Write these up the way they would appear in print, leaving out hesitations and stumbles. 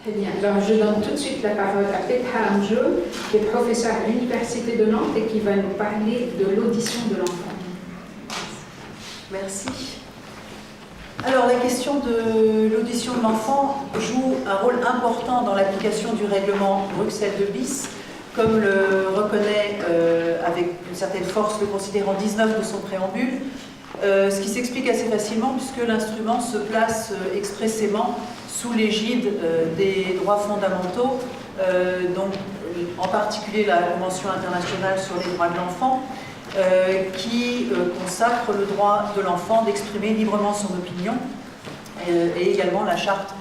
Très bien. Alors, je donne tout de suite la parole à Petra Amjoul, qui est professeure à l'Université de Nantes et qui va nous parler de l'audition de l'enfant. Merci. Alors, la question de l'audition de l'enfant joue un rôle important dans l'application du règlement Bruxelles II bis, comme le reconnaît avec une certaine force le considérant 19 de son préambule, ce qui s'explique assez facilement puisque l'instrument se place expressément sous l'égide des droits fondamentaux, donc en particulier la Convention internationale sur les droits de l'enfant, qui consacre le droit de l'enfant d'exprimer librement son opinion, et également la Charte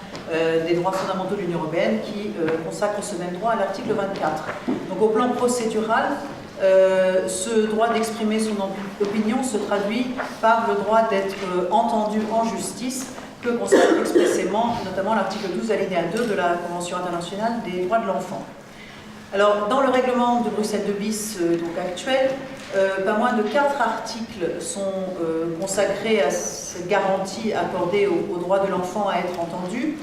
des droits fondamentaux de l'Union européenne qui consacre ce même droit à l'article 24. Donc au plan procédural, ce droit d'exprimer son opinion se traduit par le droit d'être entendu en justice, que consacre expressément notamment l'article 12 alinéa 2 de la Convention internationale des droits de l'enfant. Alors, dans le règlement de Bruxelles II bis donc actuel, pas moins de 4 articles sont consacrés à cette garantie accordée au droit de l'enfant à être entendu.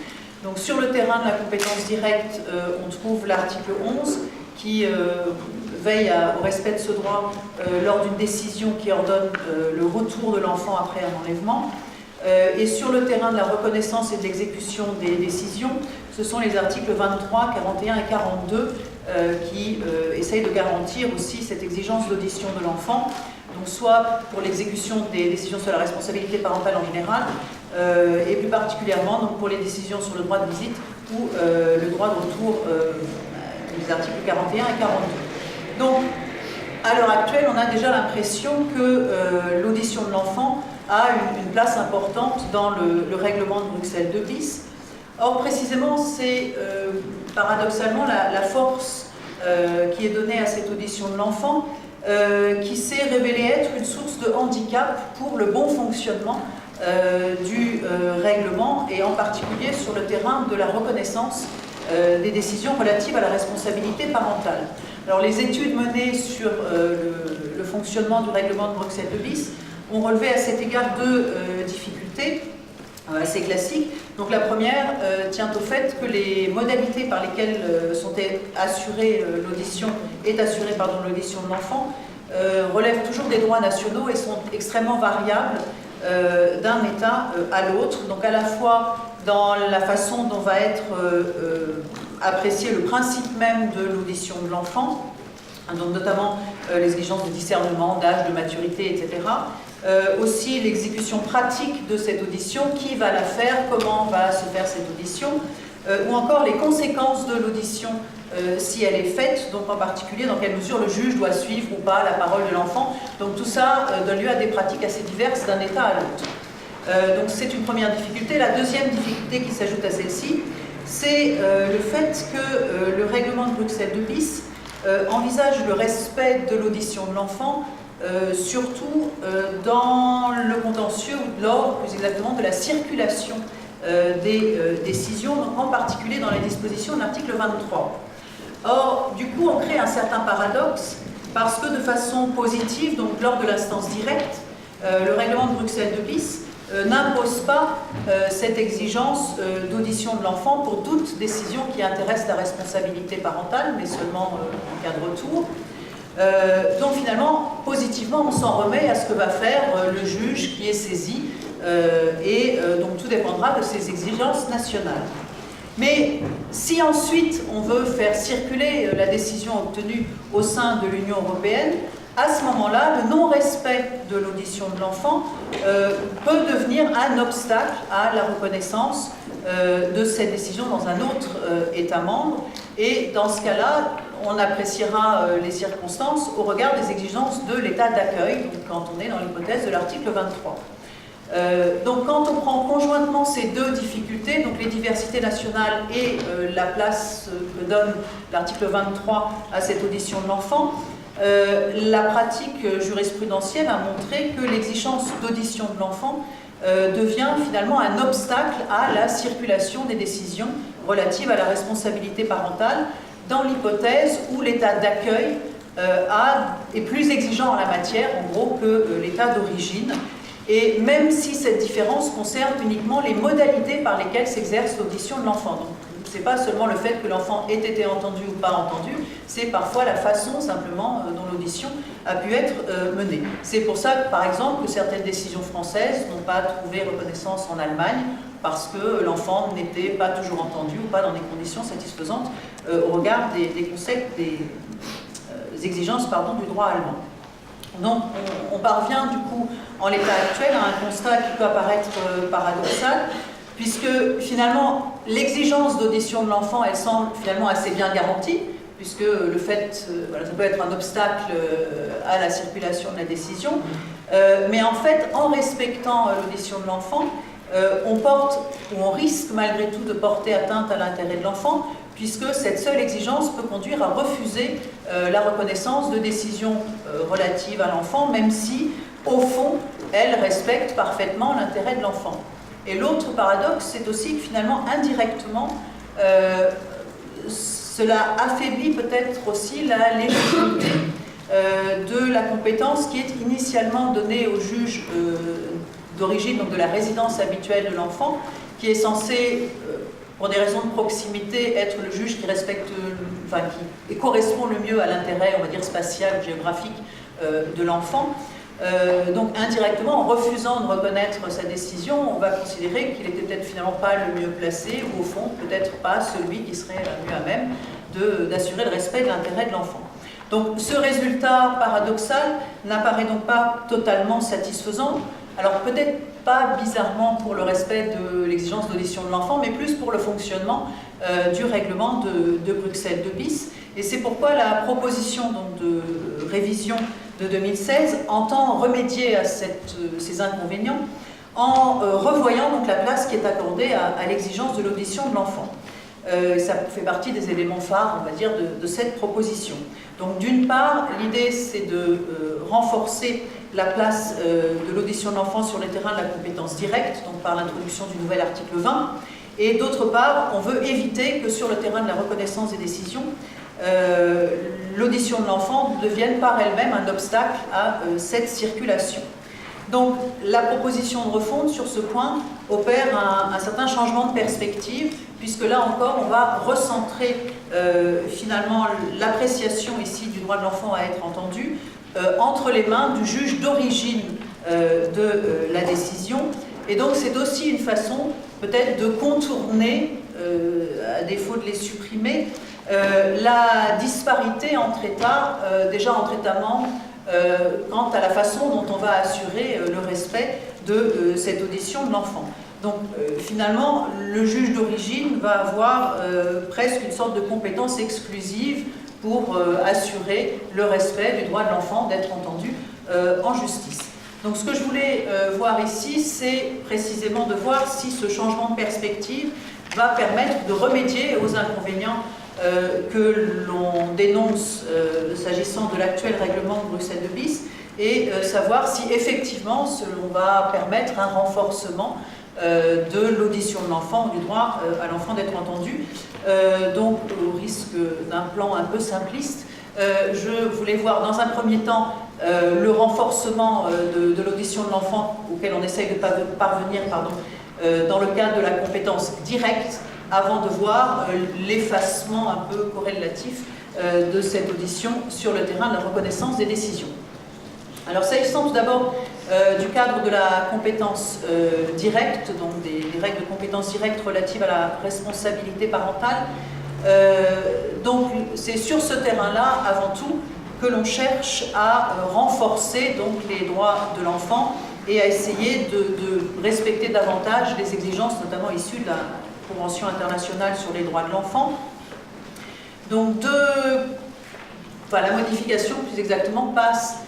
Donc, sur le terrain de la compétence directe, on trouve l'article 11 qui veille au respect de ce droit lors d'une décision qui ordonne le retour de l'enfant après un enlèvement. Et sur le terrain de la reconnaissance et de l'exécution des décisions, ce sont les articles 23, 41 et 42 qui essayent de garantir aussi cette exigence d'audition de l'enfant, donc soit pour l'exécution des décisions sur la responsabilité parentale en général, et plus particulièrement donc pour les décisions sur le droit de visite ou le droit de retour, les articles 41 et 42. Donc, à l'heure actuelle, on a déjà l'impression que l'audition de l'enfant a une place importante dans le règlement de Bruxelles II bis. Or, précisément, c'est paradoxalement la force qui est donnée à cette audition de l'enfant qui s'est révélée être une source de handicap pour le bon fonctionnement du règlement, et en particulier sur le terrain de la reconnaissance des décisions relatives à la responsabilité parentale. Alors, les études menées sur le fonctionnement du règlement de Bruxelles II bis ont relevé à cet égard 2 difficultés assez classiques. Donc la première tient au fait que les modalités par lesquelles est assurée l'audition de l'enfant relèvent toujours des droits nationaux et sont extrêmement variables d'un État à l'autre. Donc à la fois dans la façon dont va être apprécié le principe même de l'audition de l'enfant, donc notamment les exigences de discernement, d'âge, de maturité, etc. Aussi l'exécution pratique de cette audition, qui va la faire, comment va se faire cette audition, ou encore les conséquences de l'audition si elle est faite, donc en particulier dans quelle mesure le juge doit suivre ou pas la parole de l'enfant. Donc tout ça donne lieu à des pratiques assez diverses d'un État à l'autre. Donc c'est une première difficulté. La deuxième difficulté qui s'ajoute à celle-ci, c'est le fait que le règlement de Bruxelles II bis envisage le respect de l'audition de l'enfant surtout dans le contentieux, ou lors plus exactement de la circulation des décisions, donc en particulier dans les dispositions de l'article 23. Or, du coup, on crée un certain paradoxe, parce que de façon positive, donc lors de l'instance directe, le règlement de Bruxelles II bis n'impose pas cette exigence d'audition de l'enfant pour toute décision qui intéresse la responsabilité parentale, mais seulement en cas de retour. Donc finalement, positivement, on s'en remet à ce que va faire le juge qui est saisi, et donc tout dépendra de ses exigences nationales. Mais si ensuite on veut faire circuler la décision obtenue au sein de l'Union européenne, à ce moment-là, le non-respect de l'audition de l'enfant peut devenir un obstacle à la reconnaissance de cette décision dans un autre État membre. Et dans ce cas-là, on appréciera les circonstances au regard des exigences de l'État d'accueil, quand on est dans l'hypothèse de l'article 23. Donc quand on prend conjointement ces 2 difficultés, donc les diversités nationales et la place que donne l'article 23 à cette audition de l'enfant, la pratique jurisprudentielle a montré que l'exigence d'audition de l'enfant devient finalement un obstacle à la circulation des décisions relatives à la responsabilité parentale, dans l'hypothèse où l'État d'accueil est plus exigeant en la matière, en gros, que l'État d'origine. Et même si cette différence concerne uniquement les modalités par lesquelles s'exerce l'audition de l'enfant. Donc, Ce n'est pas seulement le fait que l'enfant ait été entendu ou pas entendu, c'est parfois la façon simplement dont l'audition a pu être menée. C'est pour ça, par exemple, que certaines décisions françaises n'ont pas trouvé reconnaissance en Allemagne, parce que l'enfant n'était pas toujours entendu ou pas dans des conditions satisfaisantes au regard des concepts, des exigences du droit allemand. Donc on parvient du coup en l'état actuel à un constat qui peut apparaître paradoxal, puisque finalement l'exigence d'audition de l'enfant elle semble finalement assez bien garantie, puisque le fait, voilà, ça peut être un obstacle à la circulation de la décision, mais en fait en respectant l'audition de l'enfant, on porte ou on risque malgré tout de porter atteinte à l'intérêt de l'enfant, puisque cette seule exigence peut conduire à refuser la reconnaissance de décisions relatives à l'enfant, même si, au fond, elle respecte parfaitement l'intérêt de l'enfant. Et l'autre paradoxe, c'est aussi que finalement, indirectement, cela affaiblit peut-être aussi la légitimité de la compétence qui est initialement donnée au juge d'origine, donc de la résidence habituelle de l'enfant, qui est censé, pour des raisons de proximité, être le juge qui respecte, qui correspond le mieux à l'intérêt, on va dire, spatial ou géographique de l'enfant. Donc indirectement, en refusant de reconnaître sa décision, on va considérer qu'il n'était peut-être finalement pas le mieux placé, ou au fond, peut-être pas celui qui serait mieux à même d'assurer le respect de l'intérêt de l'enfant. Donc ce résultat paradoxal n'apparaît donc pas totalement satisfaisant. Alors peut-être pas bizarrement pour le respect de l'exigence d'audition de l'enfant, mais plus pour le fonctionnement du règlement de Bruxelles 2 bis. Et c'est pourquoi la proposition donc, de révision de 2016 entend remédier à ces inconvénients en revoyant donc, la place qui est accordée à l'exigence de l'audition de l'enfant. Ça fait partie des éléments phares, on va dire, de cette proposition. Donc d'une part, l'idée c'est de renforcer la place de l'audition de l'enfant sur le terrain de la compétence directe, donc par l'introduction du nouvel article 20, et d'autre part, on veut éviter que sur le terrain de la reconnaissance des décisions, l'audition de l'enfant devienne par elle-même un obstacle à cette circulation. Donc la proposition de refonte sur ce point opère un certain changement de perspective, puisque là encore on va recentrer finalement l'appréciation ici du droit de l'enfant à être entendu entre les mains du juge d'origine de la décision. Et donc c'est aussi une façon peut-être de contourner, à défaut de les supprimer, la disparité entre États, déjà entre États membres, quant à la façon dont on va assurer le respect de cette audition de l'enfant. Donc finalement, le juge d'origine va avoir presque une sorte de compétence exclusive pour assurer le respect du droit de l'enfant d'être entendu en justice. Donc ce que je voulais voir ici, c'est précisément de voir si ce changement de perspective va permettre de remédier aux inconvénients que l'on dénonce s'agissant de l'actuel règlement de Bruxelles 2 bis et savoir si effectivement cela va permettre un renforcement de l'audition de l'enfant, du droit à l'enfant d'être entendu. Donc au risque d'un plan un peu simpliste, je voulais voir dans un premier temps le renforcement de l'audition de l'enfant auquel on essaye de parvenir dans le cadre de la compétence directe, avant de voir l'effacement un peu corrélatif de cette audition sur le terrain de la reconnaissance des décisions. Alors s'agissant tout d'abord du cadre de la compétence directe, donc des règles de compétence directe relatives à la responsabilité parentale, donc c'est sur ce terrain-là, avant tout, que l'on cherche à renforcer donc, les droits de l'enfant et à essayer de respecter davantage les exigences, notamment issues de la Convention internationale sur les droits de l'enfant. Donc la modification, plus exactement, passe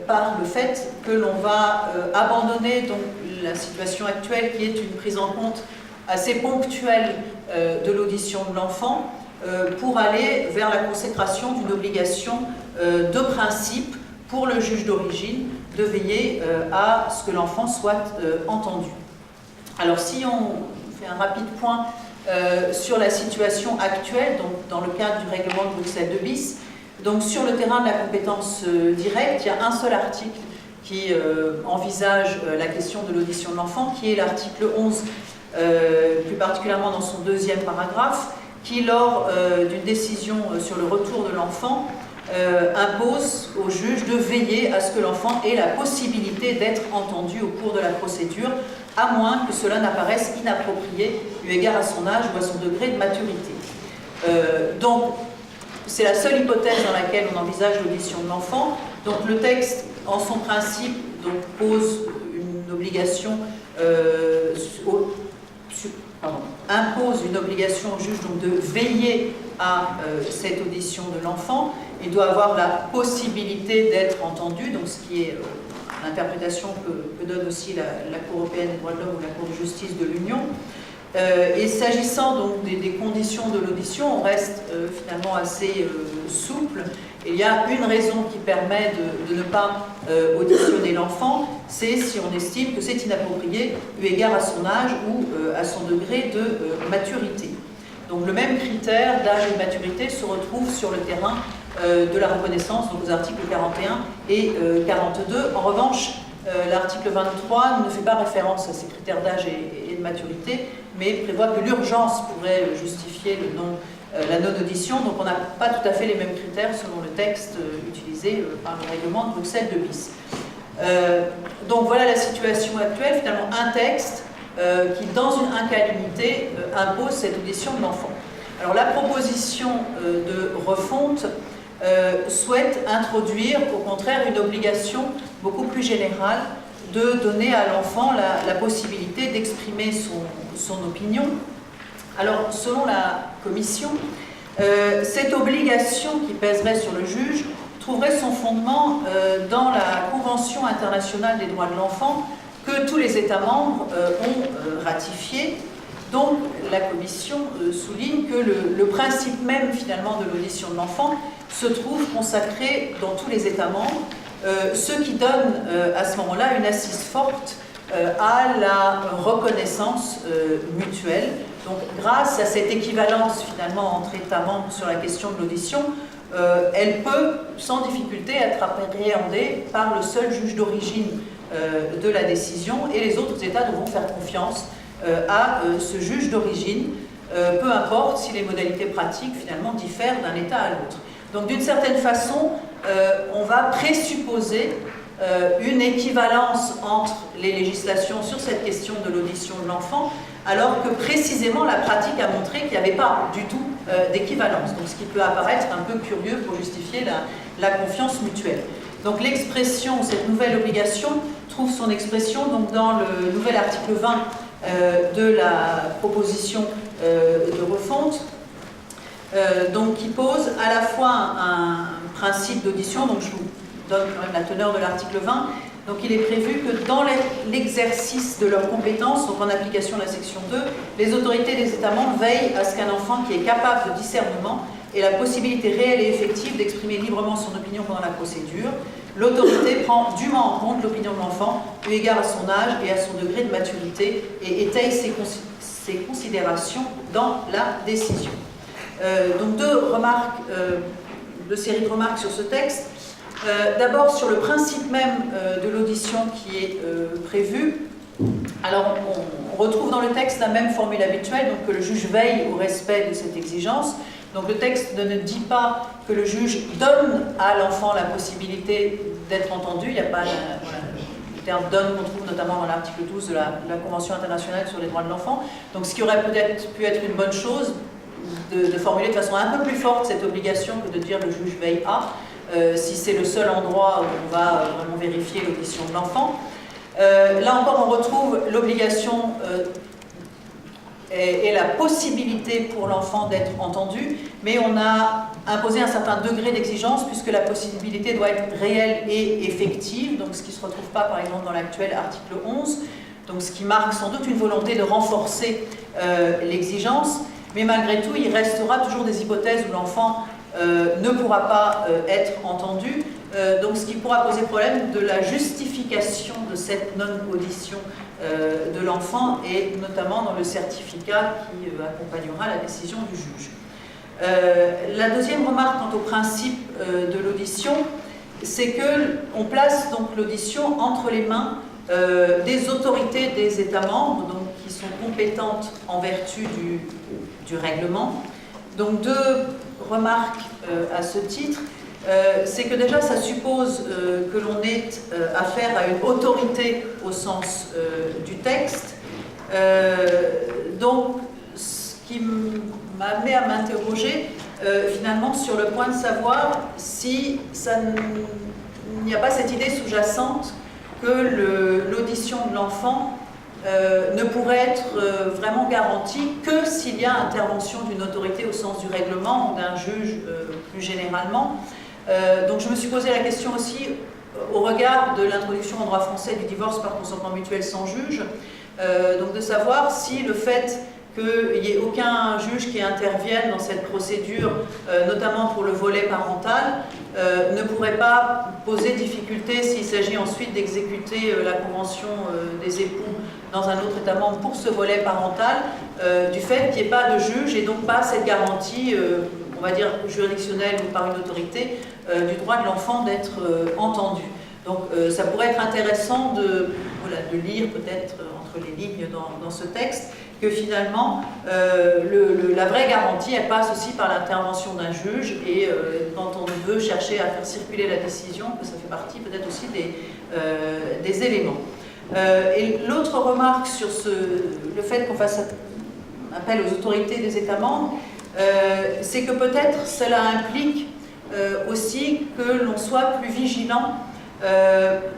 par le fait que l'on va abandonner donc, la situation actuelle qui est une prise en compte assez ponctuelle de l'audition de l'enfant pour aller vers la consécration d'une obligation de principe pour le juge d'origine de veiller à ce que l'enfant soit entendu. Alors si on fait un rapide point sur la situation actuelle, donc dans le cadre du règlement de Bruxelles 2 bis, donc sur le terrain de la compétence directe, il y a un seul article qui envisage la question de l'audition de l'enfant, qui est l'article 11 plus particulièrement dans son deuxième paragraphe, qui, lors d'une décision sur le retour de l'enfant, impose au juge de veiller à ce que l'enfant ait la possibilité d'être entendu au cours de la procédure, à moins que cela n'apparaisse inapproprié eu égard à son âge ou à son degré de maturité. Donc, c'est la seule hypothèse dans laquelle on envisage l'audition de l'enfant. Donc, le texte, en son principe, donc, pose une obligation, impose une obligation au juge donc, de veiller à cette audition de l'enfant. Il doit avoir la possibilité d'être entendu, donc ce qui est l'interprétation que donne aussi la Cour européenne des droits de l'homme ou la Cour de justice de l'Union. Et s'agissant donc des conditions de l'audition, on reste finalement assez souple. Il y a une raison qui permet de ne pas auditionner l'enfant, c'est si on estime que c'est inapproprié eu égard à son âge ou à son degré de maturité. Donc le même critère d'âge et de maturité se retrouve sur le terrain de la reconnaissance, donc aux articles 41 et 42. En revanche, l'article 23 ne fait pas référence à ces critères d'âge et de maturité, mais prévoit que l'urgence pourrait justifier la non-audition. Donc on n'a pas tout à fait les mêmes critères selon le texte utilisé par le règlement de Bruxelles de bis. Donc voilà la situation actuelle, finalement un texte qui, dans un cas limité, impose cette audition de l'enfant. Alors la proposition de refonte souhaite introduire, au contraire, une obligation beaucoup plus générale de donner à l'enfant la possibilité d'exprimer son opinion. Alors, selon la Commission, cette obligation qui pèserait sur le juge trouverait son fondement dans la Convention internationale des droits de l'enfant que tous les États membres ont ratifiée. Donc, la Commission souligne que le principe même, finalement, de l'audition de l'enfant se trouve consacré dans tous les États membres, ce qui donne à ce moment-là une assise forte à la reconnaissance mutuelle. Donc, grâce à cette équivalence, finalement, entre États membres sur la question de l'audition, elle peut, sans difficulté, être appréhendée par le seul juge d'origine de la décision, et les autres États devront faire confiance à ce juge d'origine, peu importe si les modalités pratiques finalement diffèrent d'un État à l'autre. Donc d'une certaine façon, on va présupposer une équivalence entre les législations sur cette question de l'audition de l'enfant, alors que précisément la pratique a montré qu'il n'y avait pas du tout d'équivalence. Donc ce qui peut apparaître un peu curieux pour justifier la confiance mutuelle. Donc l'expression, cette nouvelle obligation, trouve son expression donc, dans le nouvel article 20 de la proposition de refonte, donc qui pose à la fois un principe d'audition, donc je vous donne quand même la teneur de l'article 20, donc il est prévu que dans l'exercice de leurs compétences, donc en application de la section 2, les autorités des États membres veillent à ce qu'un enfant qui est capable de discernement ait la possibilité réelle et effective d'exprimer librement son opinion pendant la procédure. L'autorité prend dûment en compte l'opinion de l'enfant, eu égard à son âge et à son degré de maturité, et étaye ses considérations dans la décision. Donc deux séries de remarques sur ce texte. D'abord sur le principe même de l'audition qui est prévu. Alors on retrouve dans le texte la même formule habituelle, donc que le juge veille au respect de cette exigence. Donc le texte ne dit pas que le juge donne à l'enfant la possibilité d'être entendu. Il n'y a pas le terme « donne » qu'on trouve notamment dans l'article 12 de la Convention internationale sur les droits de l'enfant. Donc ce qui aurait peut-être pu être une bonne chose, de formuler de façon un peu plus forte cette obligation que de dire « le juge veille à », si c'est le seul endroit où on va vraiment vérifier l'audition de l'enfant. Là encore, on retrouve l'obligation et la possibilité pour l'enfant d'être entendu, mais on a imposé un certain degré d'exigence puisque la possibilité doit être réelle et effective, donc ce qui ne se retrouve pas par exemple dans l'actuel article 11, donc ce qui marque sans doute une volonté de renforcer l'exigence, mais malgré tout il restera toujours des hypothèses où l'enfant ne pourra pas être entendu, donc ce qui pourra poser problème de la justification de cette non-audition de l'enfant et notamment dans le certificat qui accompagnera la décision du juge. La deuxième remarque quant au principe de l'audition, c'est qu'on place donc l'audition entre les mains des autorités des États membres, donc, qui sont compétentes en vertu du règlement. Donc deux remarques à ce titre. C'est que déjà ça suppose que l'on ait affaire à une autorité au sens du texte. Donc ce qui m'a amené à m'interroger finalement sur le point de savoir si il n'y a pas cette idée sous-jacente que l'audition de l'enfant ne pourrait être vraiment garantie que s'il y a intervention d'une autorité au sens du règlement ou d'un juge plus généralement. Donc je me suis posé la question aussi au regard de l'introduction en droit français du divorce par consentement mutuel sans juge, donc de savoir si le fait qu'il n'y ait aucun juge qui intervienne dans cette procédure, notamment pour le volet parental, ne pourrait pas poser difficulté s'il s'agit ensuite d'exécuter la convention des époux dans un autre État membre pour ce volet parental, du fait qu'il n'y ait pas de juge et donc pas cette garantie, on va dire juridictionnelle ou par une autorité, du droit de l'enfant d'être entendu. Donc ça pourrait être intéressant de lire peut-être entre les lignes dans ce texte, que finalement la vraie garantie elle passe aussi par l'intervention d'un juge et quand on veut chercher à faire circuler la décision, que ça fait partie peut-être aussi des éléments. Et l'autre remarque sur le fait qu'on fasse appel aux autorités des États membres, c'est que peut-être cela implique aussi que l'on soit plus vigilant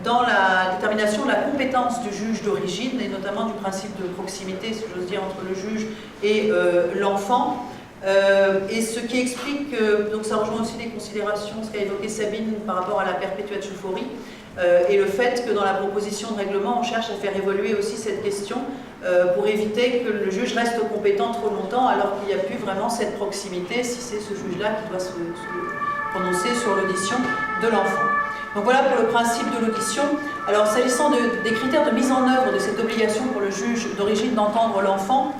dans la détermination de la compétence du juge d'origine et notamment du principe de proximité, si j'ose dire, entre le juge et l'enfant. Et ce qui explique, donc ça rejoint aussi des considérations, ce qu'a évoqué Sabine par rapport à la perpetuatio fori, et le fait que dans la proposition de règlement, on cherche à faire évoluer aussi cette question pour éviter que le juge reste compétent trop longtemps alors qu'il n'y a plus vraiment cette proximité si c'est ce juge-là qui doit se prononcer sur l'audition de l'enfant. Donc voilà pour le principe de l'audition. Alors s'agissant des critères de mise en œuvre de cette obligation pour le juge d'origine d'entendre l'enfant,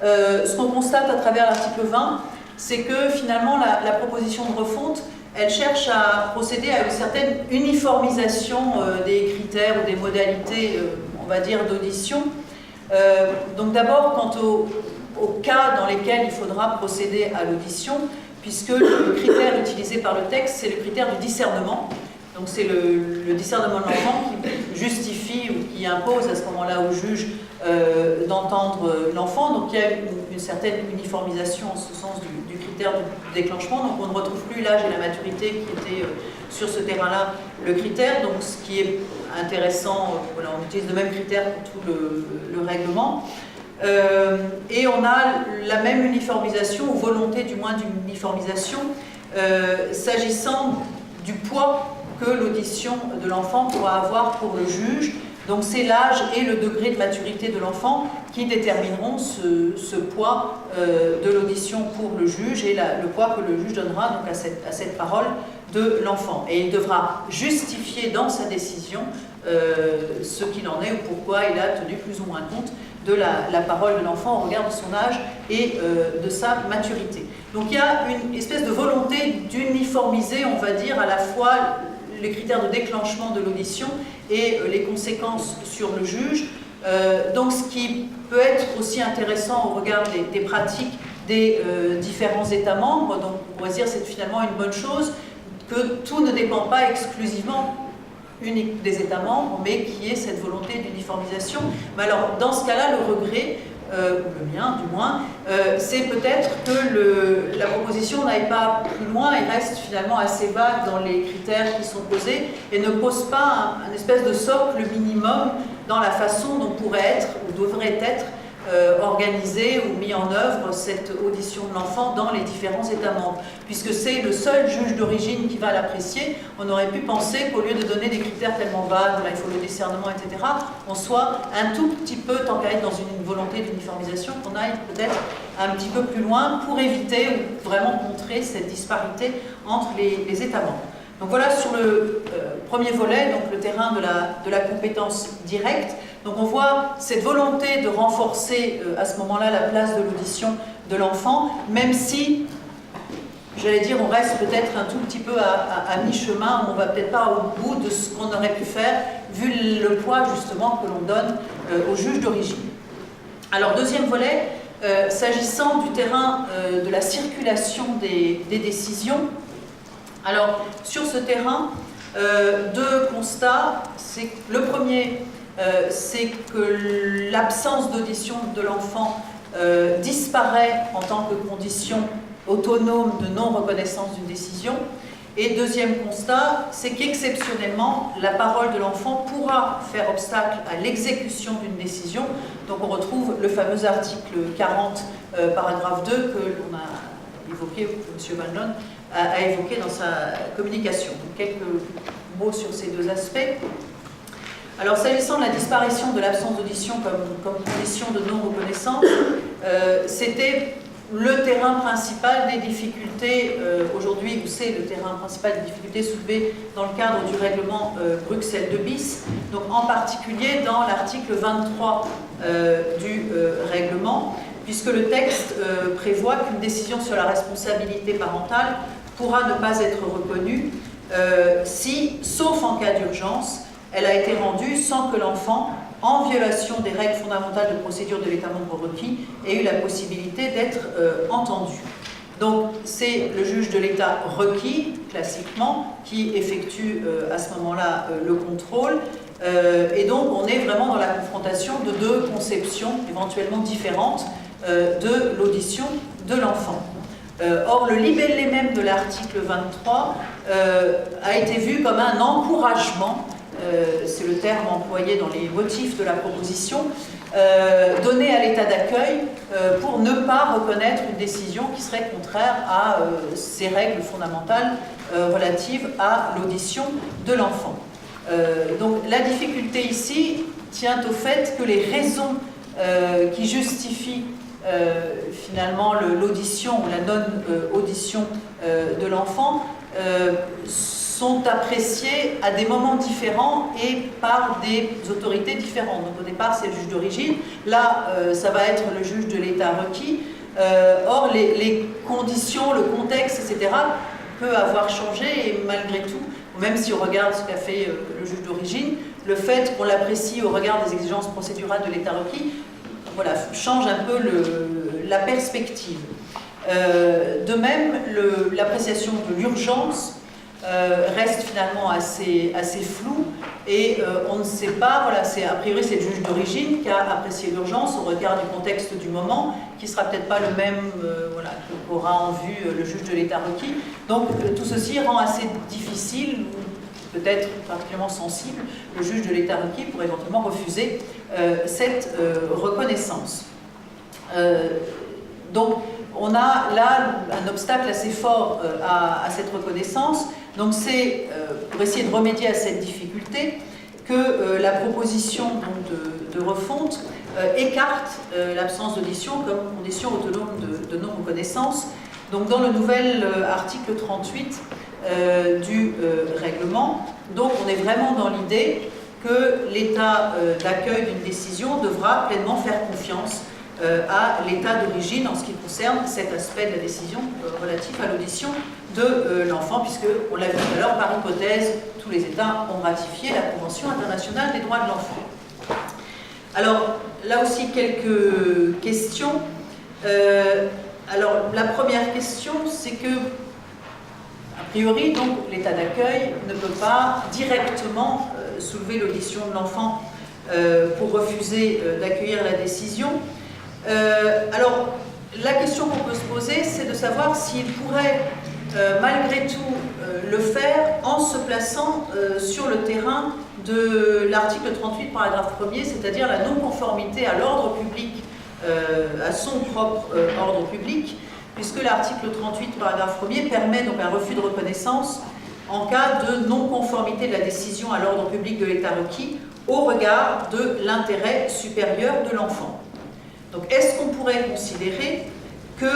ce qu'on constate à travers l'article 20, c'est que finalement la proposition de refonte, elle cherche à procéder à une certaine uniformisation des critères ou des modalités, on va dire, d'audition. Donc d'abord, quant aux cas dans lesquels il faudra procéder à l'audition, puisque le critère utilisé par le texte, c'est le critère du discernement. Donc c'est le discernement de l'enfant qui justifie ou qui impose à ce moment-là au juge d'entendre l'enfant. Donc il y a une certaine uniformisation en ce sens du critère de déclenchement. Donc on ne retrouve plus l'âge et la maturité qui étaient sur ce terrain-là le critère. Donc ce qui est intéressant, voilà, on utilise le même critère pour tout le règlement. Et on a la même uniformisation, ou volonté du moins d'uniformisation, s'agissant du poids que l'audition de l'enfant pourra avoir pour le juge. Donc c'est l'âge et le degré de maturité de l'enfant qui détermineront ce poids de l'audition pour le juge et le poids que le juge donnera donc à cette parole de l'enfant. Et il devra justifier dans sa décision ce qu'il en est ou pourquoi il a tenu plus ou moins compte de la parole de l'enfant au regard de son âge et de sa maturité. Donc il y a une espèce de volonté d'uniformiser, on va dire, à la fois les critères de déclenchement de l'audition et les conséquences sur le juge. Donc ce qui peut être aussi intéressant au regard des pratiques des différents États membres, donc on pourrait dire c'est finalement une bonne chose que tout ne dépend pas exclusivement unique des États membres, mais qui est cette volonté d'uniformisation. Mais alors, dans ce cas-là, le regret, ou le mien du moins, c'est peut-être que la proposition n'aille pas plus loin et reste finalement assez vague dans les critères qui sont posés et ne pose pas un espèce de socle minimum dans la façon dont pourrait être ou devrait être organisée ou mis en œuvre cette audition de l'enfant dans les différents États membres. Puisque c'est le seul juge d'origine qui va l'apprécier, on aurait pu penser qu'au lieu de donner des critères tellement vagues, voilà, il faut le discernement, etc., on soit un tout petit peu, tant qu'à être dans une volonté d'uniformisation, qu'on aille peut-être un petit peu plus loin pour éviter ou vraiment contrer cette disparité entre les États membres. Donc voilà sur le premier volet, donc le terrain de la compétence directe. Donc on voit cette volonté de renforcer à ce moment-là la place de l'audition de l'enfant, même si, j'allais dire, on reste peut-être un tout petit peu à mi-chemin, on ne va peut-être pas au bout de ce qu'on aurait pu faire, vu le poids justement que l'on donne au juge d'origine. Alors, deuxième volet, s'agissant du terrain de la circulation des décisions. Alors, sur ce terrain, deux constats. Le premier, c'est que l'absence d'audition de l'enfant disparaît en tant que condition autonome de non-reconnaissance d'une décision. Et deuxième constat, c'est qu'exceptionnellement, la parole de l'enfant pourra faire obstacle à l'exécution d'une décision. Donc on retrouve le fameux article 40, paragraphe 2, que l'on a évoqué, que M. Van a évoqué dans sa communication. Donc, quelques mots sur ces deux aspects. Alors, s'agissant de la disparition de l'absence d'audition comme condition de non-reconnaissance, c'était le terrain principal des difficultés, aujourd'hui, où c'est le terrain principal des difficultés soulevées dans le cadre du règlement Bruxelles II bis, donc en particulier dans l'article 23 du règlement, puisque le texte prévoit qu'une décision sur la responsabilité parentale pourra ne pas être reconnue si, sauf en cas d'urgence, elle a été rendue sans que l'enfant, en violation des règles fondamentales de procédure de l'État membre requis, ait eu la possibilité d'être entendu. Donc, c'est le juge de l'État requis, classiquement, qui effectue à ce moment-là le contrôle. Et donc, on est vraiment dans la confrontation de deux conceptions éventuellement différentes de l'audition de l'enfant. Or, le libellé même de l'article 23 a été vu comme un encouragement, c'est le terme employé dans les motifs de la proposition, donné à l'état d'accueil pour ne pas reconnaître une décision qui serait contraire à ces règles fondamentales relatives à l'audition de l'enfant. Donc la difficulté ici tient au fait que les raisons qui justifient finalement l'audition ou la non-audition de l'enfant sont appréciées à des moments différents et par des autorités différentes. Donc au départ, c'est le juge d'origine. Là, ça va être le juge de l'État requis. Or, les conditions, le contexte, etc., peut avoir changé et malgré tout, même si on regarde ce qu'a fait le juge d'origine, le fait qu'on l'apprécie au regard des exigences procédurales de l'État requis, voilà, change un peu la perspective. De même, l'appréciation de l'urgence reste finalement assez floue et on ne sait pas, voilà, a priori c'est le juge d'origine qui a apprécié l'urgence au regard du contexte du moment, qui ne sera peut-être pas le même voilà, qu'aura en vue le juge de l'État requis. Donc tout ceci rend assez difficile, peut-être particulièrement sensible, le juge de l'État requis pour éventuellement refuser cette reconnaissance. Donc on a là un obstacle assez fort à cette reconnaissance. Donc c'est pour essayer de remédier à cette difficulté que la proposition donc, de refonte écarte l'absence d'audition comme condition autonome de non-reconnaissance. Donc dans le nouvel article 38 du règlement, donc on est vraiment dans l'idée que l'état d'accueil d'une décision devra pleinement faire confiance à l'état d'origine en ce qui concerne cet aspect de la décision relatif à l'audition de l'enfant, puisque, on l'a vu tout à l'heure, par hypothèse, tous les États ont ratifié la Convention internationale des droits de l'enfant. Alors, là aussi, quelques questions. Alors, la première question, c'est que, a priori, donc, l'état d'accueil ne peut pas directement soulever l'audition de l'enfant pour refuser d'accueillir la décision. Alors, la question qu'on peut se poser, c'est de savoir s'il pourrait malgré tout le faire en se plaçant sur le terrain de l'article 38, paragraphe 1er, c'est-à-dire la non-conformité à l'ordre public, à son propre ordre public, puisque l'article 38, paragraphe 1er, permet donc un refus de reconnaissance en cas de non-conformité de la décision à l'ordre public de l'État requis au regard de l'intérêt supérieur de l'enfant. Donc, est-ce qu'on pourrait considérer que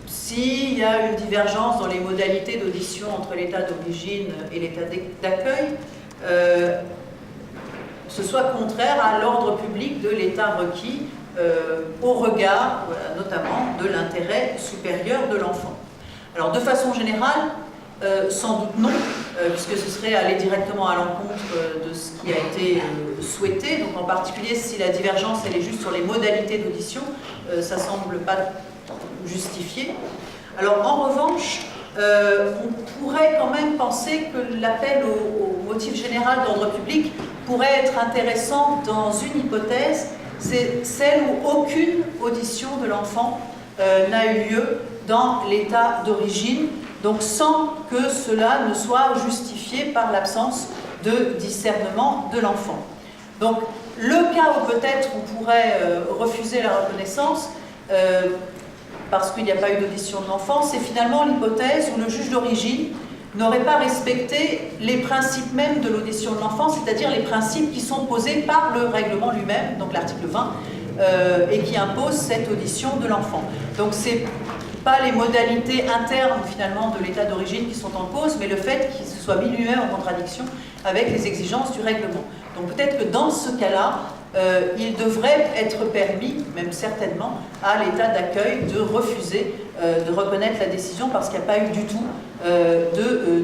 s'il y a une divergence dans les modalités d'audition entre l'état d'origine et l'état d'accueil, ce soit contraire à l'ordre public de l'état requis au regard, voilà, notamment, de l'intérêt supérieur de l'enfant? Alors, de façon générale, sans doute non, puisque ce serait aller directement à l'encontre de ce qui a été souhaité. Donc en particulier, si la divergence elle est juste sur les modalités d'audition, ça ne semble pas justifié. Alors en revanche, on pourrait quand même penser que l'appel au motif général d'ordre public pourrait être intéressant dans une hypothèse, c'est celle où aucune audition de l'enfant n'a eu lieu dans l'état d'origine, donc sans que cela ne soit justifié par l'absence de discernement de l'enfant. Donc le cas où peut-être on pourrait refuser la reconnaissance parce qu'il n'y a pas eu d'audition de l'enfant, c'est finalement l'hypothèse où le juge d'origine n'aurait pas respecté les principes même de l'audition de l'enfant, c'est-à-dire les principes qui sont posés par le règlement lui-même, donc l'article 20, et qui impose cette audition de l'enfant. Donc c'est pas les modalités internes finalement de l'état d'origine qui sont en cause, mais le fait qu'il se soit mis lui-même en contradiction avec les exigences du règlement. Donc peut-être que dans ce cas-là, il devrait être permis, même certainement, à l'état d'accueil de refuser de reconnaître la décision parce qu'il n'y a pas eu du tout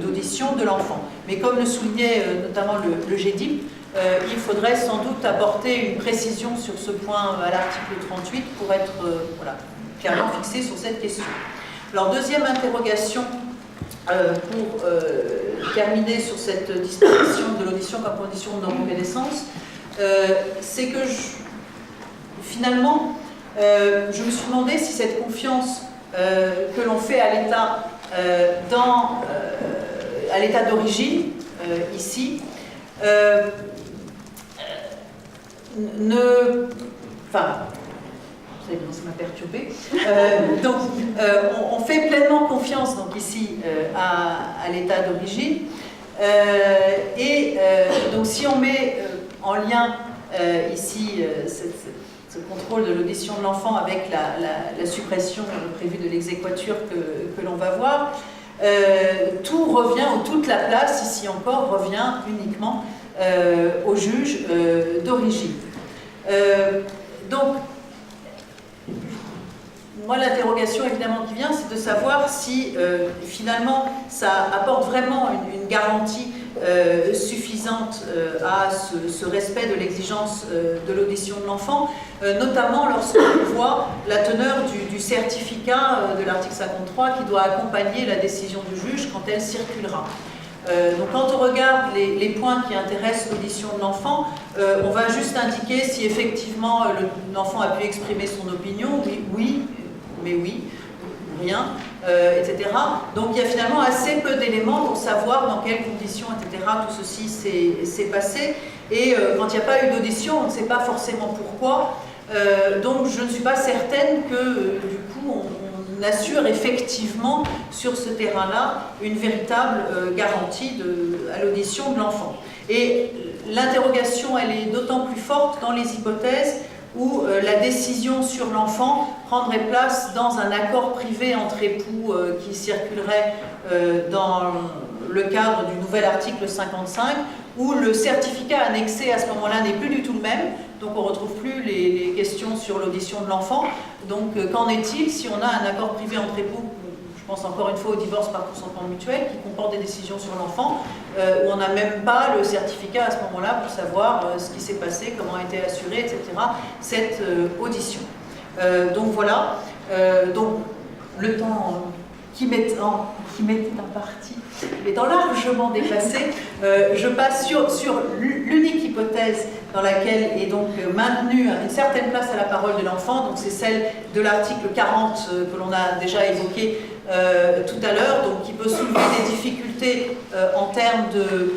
d'audition de l'enfant. Mais comme le soulignait notamment le GEDIP, il faudrait sans doute apporter une précision sur ce point à l'article 38 pour être voilà, clairement fixé sur cette question. Alors deuxième interrogation pour terminer sur cette disposition de l'audition comme condition de non-reconnaissance, c'est que finalement, je me suis demandé si cette confiance que l'on fait à l'État à l'état d'origine, ici, enfin, ça m'a perturbée. Donc, on fait pleinement confiance donc ici à l'état d'origine. Donc, si on met en lien ici ce contrôle de l'audition de l'enfant avec la suppression prévue de l'exéquatur que l'on va voir, tout revient, ou toute la place ici encore revient uniquement au juge d'origine. Donc, moi, l'interrogation évidemment qui vient, c'est de savoir si finalement ça apporte vraiment une garantie suffisante à ce respect de l'exigence de l'audition de l'enfant, notamment lorsqu'on voit la teneur du certificat de l'article 53 qui doit accompagner la décision du juge quand elle circulera. Donc quand on regarde les points qui intéressent l'audition de l'enfant, on va juste indiquer si effectivement l'enfant a pu exprimer son opinion, oui, mais oui, rien, etc. Donc il y a finalement assez peu d'éléments pour savoir dans quelles conditions, etc., tout ceci s'est passé. Et quand il n'y a pas eu d'audition, on ne sait pas forcément pourquoi. Donc je ne suis pas certaine que du coup on assure effectivement sur ce terrain-là une véritable garantie à l'audition de l'enfant. Et l'interrogation, elle est d'autant plus forte dans les hypothèses où la décision sur l'enfant prendrait place dans un accord privé entre époux qui circulerait dans le cadre du nouvel article 55, où le certificat annexé à ce moment-là n'est plus du tout le même, donc on ne retrouve plus les questions sur l'audition de l'enfant. Donc qu'en est-il si on a un accord privé entre époux, je pense encore une fois au divorce par consentement mutuel, qui comporte des décisions sur l'enfant, où on n'a même pas le certificat à ce moment-là pour savoir ce qui s'est passé, comment a été assuré, etc., cette audition. Donc voilà, donc le temps qui m'est imparti étant largement dépassé, je passe sur l'unique hypothèse dans laquelle est donc maintenue une certaine place à la parole de l'enfant, donc c'est celle de l'article 40 que l'on a déjà évoqué tout à l'heure, donc qui peut soulever des difficultés en termes de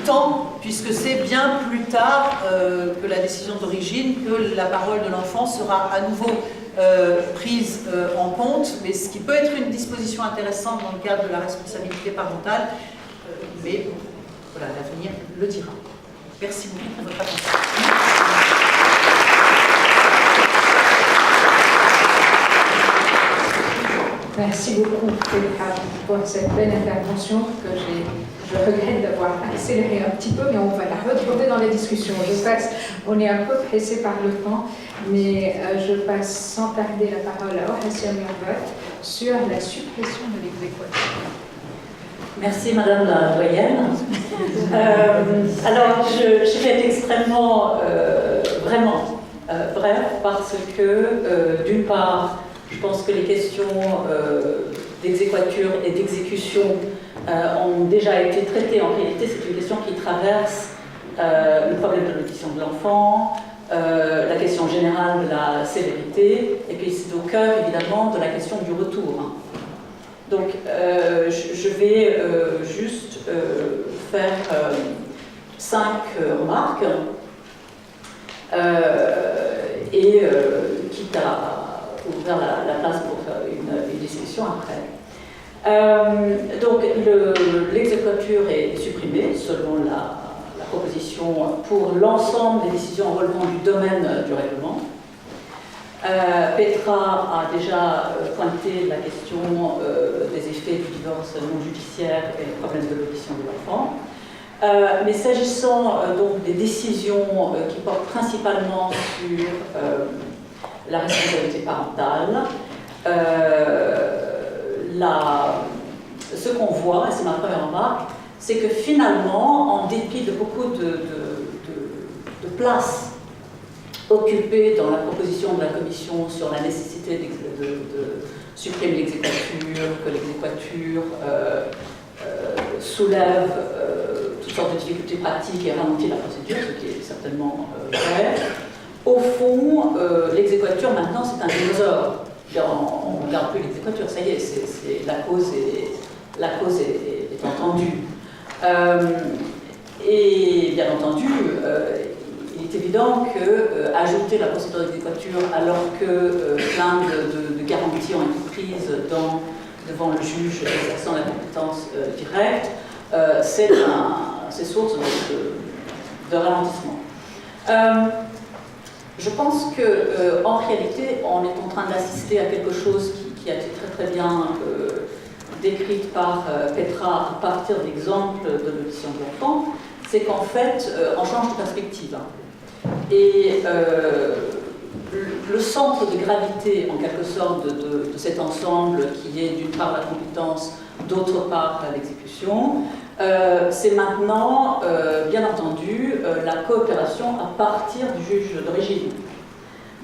temps, puisque c'est bien plus tard que la décision d'origine que la parole de l'enfant sera à nouveau prise en compte, mais ce qui peut être une disposition intéressante dans le cadre de la responsabilité parentale, mais voilà, l'avenir le dira. Merci beaucoup pour votre attention. Merci beaucoup pour cette belle intervention que je regrette d'avoir accéléré un petit peu, mais on va la retrouver dans les discussions. On est un peu pressé par le temps, mais je passe sans tarder la parole à Horatia Murvat sur la suppression de l'exéquatur. Merci Madame la doyenne. Alors je vais être extrêmement, vraiment bref parce que d'une part, je pense que les questions d'exéquature et d'exécution ont déjà été traitées. En réalité, c'est une question qui traverse le problème de l'audition de l'enfant, la question générale de la sévérité, et puis c'est au cœur évidemment de la question du retour. Donc je vais juste faire 5 remarques et quitte à ouvrir la place pour une discussion après. Donc l'exéquature est supprimée selon la proposition pour l'ensemble des décisions relevant du domaine du règlement. Petra a déjà pointé la question des effets du divorce non judiciaire et le problème de l'audition de l'enfant. Mais s'agissant donc des décisions qui portent principalement sur la responsabilité parentale, ce qu'on voit, et c'est ma première remarque, c'est que finalement, en dépit de beaucoup de place occupée dans la proposition de la Commission sur la nécessité de supprimer l'exéquature, que l'exéquature soulève toutes sortes de difficultés pratiques et ralentit la procédure, ce qui est certainement vrai. Au fond, l'exéquature maintenant c'est un dinosaure. On ne regarde plus l'exéquature, ça y est, la cause est entendue. Et bien entendu, il est évident que ajouter la procédure d'exéquature alors que plein de garanties ont été prises devant le juge exerçant la compétence directe, c'est source de ralentissement. Je pense qu'en réalité, on est en train d'assister à quelque chose qui a été très très bien décrite par Petra à partir d'exemples de l'audition de l'enfant, c'est qu'en fait, on change de perspective. Et le centre de gravité, en quelque sorte, de cet ensemble qui est d'une part la compétence, d'autre part l'exécution, c'est maintenant, bien entendu, la coopération à partir du juge d'origine.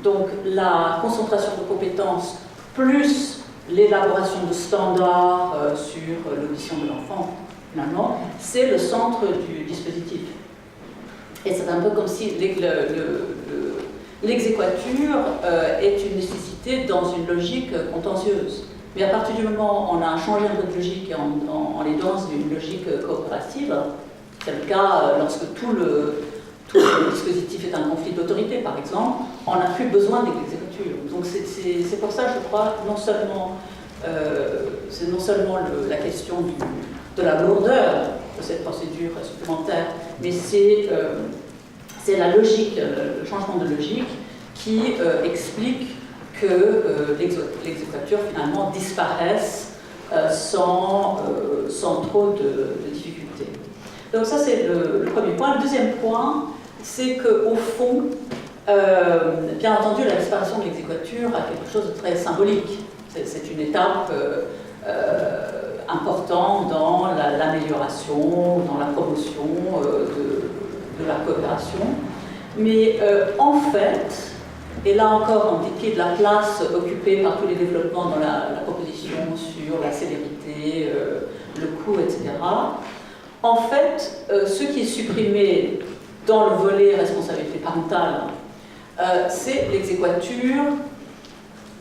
Donc la concentration de compétences plus l'élaboration de standards sur l'audition de l'enfant, finalement, c'est le centre du dispositif. Et c'est un peu comme si l'exéquature est une nécessité dans une logique contentieuse. Mais à partir du moment où on a changé un peu de logique et on est dans une logique coopérative, c'est le cas lorsque tout le dispositif est un conflit d'autorité, par exemple, on n'a plus besoin d'exéquature. Donc c'est pour ça, je crois, c'est non seulement la question de la lourdeur de cette procédure supplémentaire, mais c'est la logique, le changement de logique qui explique que l'exéquature finalement disparaisse sans trop de difficultés. Donc ça c'est le premier point. Le deuxième point, c'est qu'au fond, bien entendu, la disparition de l'exéquature a quelque chose de très symbolique. C'est une étape importante dans l'amélioration, dans la promotion de la coopération. Mais en fait, et là encore, en dépit de la place occupée par tous les développements dans la proposition sur la sévérité, le coût, etc., en fait, ce qui est supprimé dans le volet responsabilité parentale, c'est l'exéquature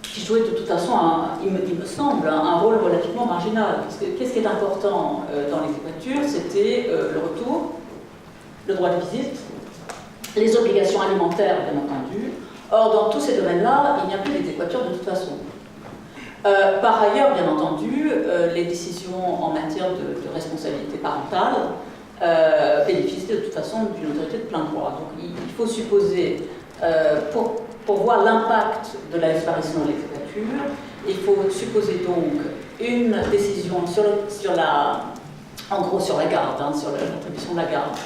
qui jouait de toute façon, il me semble, un rôle relativement marginal. Parce que qu'est-ce qui est important dans l'exéquature? C'était le retour, le droit de visite, les obligations alimentaires, bien entendu. Or, dans tous ces domaines-là, il n'y a plus d'exéquature de toute façon. Par ailleurs, bien entendu, les décisions en matière de responsabilité parentale bénéficient de toute façon d'une autorité de plein droit. Donc, il faut supposer, pour voir l'impact de la disparition de l'exéquature, il faut supposer donc une décision sur la garde, sur l'attribution de la garde,